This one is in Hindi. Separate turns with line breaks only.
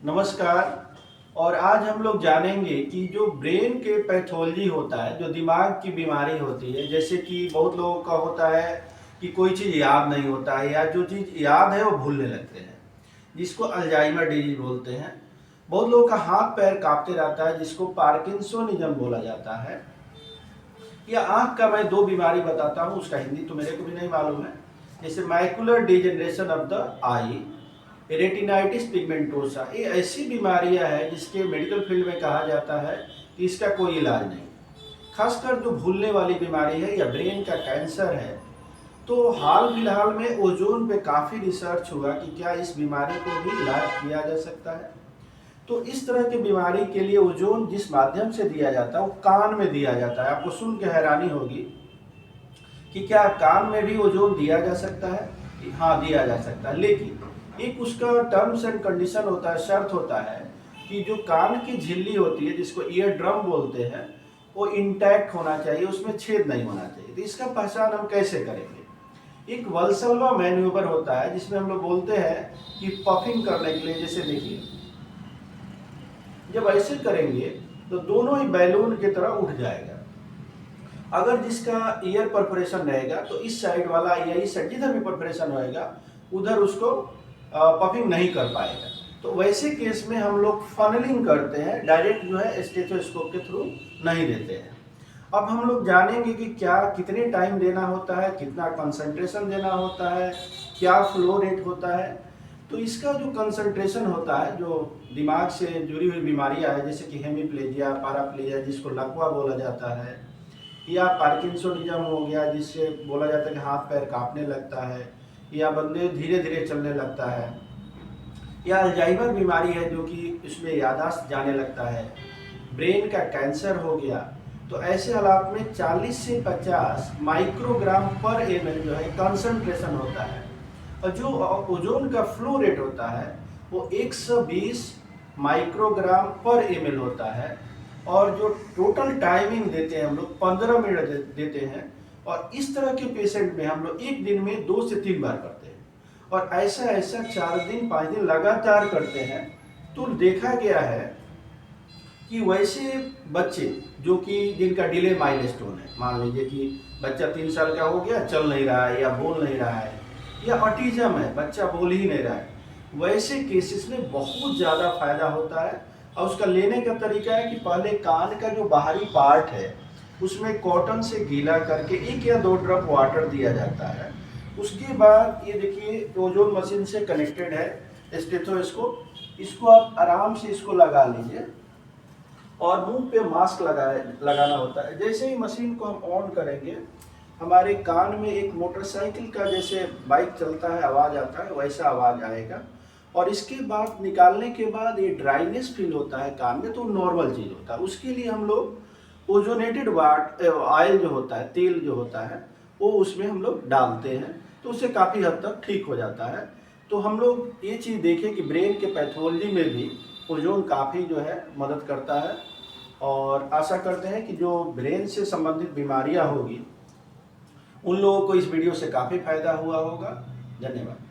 नमस्कार। और आज हम लोग जानेंगे कि जो ब्रेन के पैथोलॉजी होता है, जो दिमाग की बीमारी होती है, जैसे कि बहुत लोगों का होता है कि कोई चीज़ याद नहीं होता है या जो चीज़ याद है वो भूलने लगते हैं, जिसको अल्जाइमर डिजीज बोलते हैं। बहुत लोगों का हाथ पैर कांपते रहता है, जिसको पार्किंसोनिज्म बोला जाता है। या आँख का मैं दो बीमारी बताता हूँ, उसका हिंदी तो मेरे को भी नहीं मालूम है। जैसे macular degeneration of the I, retinitis pigmentosa, ये ऐसी बीमारियां हैं जिसके मेडिकल फील्ड में कहा जाता है कि इसका कोई इलाज नहीं। खासकर जो भूलने वाली बीमारी है या ब्रेन का कैंसर है, तो हाल फिलहाल में ओजोन पे काफ़ी रिसर्च हुआ कि क्या इस बीमारी को भी इलाज किया जा सकता है। तो इस तरह की बीमारी के लिए ओजोन जिस माध्यम से दिया जाता है वो कान में दिया जाता है। आपको सुन के हैरानी होगी कि क्या कान में भी ओजोन दिया जा सकता है? हाँ, दिया जा सकता है, लेकिन एक उसका टर्म्स एंड कंडीशन होता है, शर्त होता है कि जो कान की झिल्ली होती है, जिसको ईयर ड्रम बोलते हैं, वो इंटैक्ट होना चाहिए, उसमें छेद नहीं होना चाहिए। तो इसका पहचान हम कैसे करेंगे? एक वल्सल्वा मैन्यूवर होता है जिसमें हम लोग बोलते हैं कि पफिंग करने के लिए, जैसे देखिए, जब ऐसे करेंगे तो दोनों ही बैलून की तरह उठ जाएगा। अगर जिसका ईयर परफोरेशन रहेगा तो इस साइड वाला या इस साइड जिधर भी परफोरेशन होएगा उधर उसको पफिंग नहीं कर पाएगा। तो वैसे केस में हम लोग फनलिंग करते हैं, डायरेक्ट जो है स्टेथोस्कोप के थ्रू नहीं देते हैं। अब हम लोग जानेंगे कि क्या कितने टाइम देना होता है, कितना कंसंट्रेशन देना होता है, क्या फ्लो रेट होता है। तो इसका जो कंसंट्रेशन होता है, जो दिमाग से जुड़ी हुई बीमारियां हैं, जैसे कि हेमीप्लेजिया, पैराप्लेजिया, जिसको लकवा बोला जाता है, या पार्किंसोनिज्म हो गया जिससे बोला जाता है कि हाथ पैर कांपने लगता है या बंदे धीरे धीरे चलने लगता है, या अल्जाइमर बीमारी है जो कि इसमें याददाश्त जाने लगता है, ब्रेन का कैंसर हो गया। तो ऐसे हालात में 40 से 50 माइक्रोग्राम पर एमएल जो है कंसंट्रेशन होता है, और जो ओजोन का फ्लो रेट होता है वो 120 माइक्रोग्राम पर एमएल होता है। और जो टोटल टाइमिंग देते हैं हम लोग 15 मिनट देते हैं। और इस तरह के पेशेंट में हम लोग एक दिन में 2 से 3 बार करते हैं, और ऐसा ऐसा 4 दिन 5 दिन लगातार करते हैं। तो देखा गया है कि वैसे बच्चे जो कि जिनका डिले माइलस्टोन है, मान लीजिए कि बच्चा 3 साल का हो गया, चल नहीं रहा है या बोल नहीं रहा है, या ऑटिज्म है, बच्चा बोल ही नहीं रहा है, वैसे केसेस में बहुत ज़्यादा फायदा होता है। और उसका लेने का तरीका है कि पहले कान का जो बाहरी पार्ट है उसमें कॉटन से गीला करके 1 या 2 ड्रॉप वाटर दिया जाता है। उसके बाद ये देखिए ओजोन मशीन से कनेक्टेड है स्टेथोस्कोप, इसको आप आराम से इसको लगा लीजिए और मुंह पे मास्क लगाना होता है। जैसे ही मशीन को हम ऑन करेंगे, हमारे कान में एक मोटरसाइकिल का जैसे बाइक चलता है आवाज़ आता है, वैसा आवाज़ आएगा। और इसके बाद निकालने के बाद ये ड्राइनेस फील होता है कान में, तो नॉर्मल चीज़ होता है। उसके लिए हम लोग ओजोनेटेड ऑयल जो होता है, तेल जो होता है, वो उसमें हम लोग डालते हैं, तो उससे काफ़ी हद तक ठीक हो जाता है। तो हम लोग ये चीज़ देखें कि ब्रेन के पैथोलॉजी में भी ओजोन काफ़ी जो है मदद करता है। और आशा करते हैं कि जो ब्रेन से संबंधित बीमारियां होगी उन लोगों को इस वीडियो से काफ़ी फायदा हुआ होगा। धन्यवाद।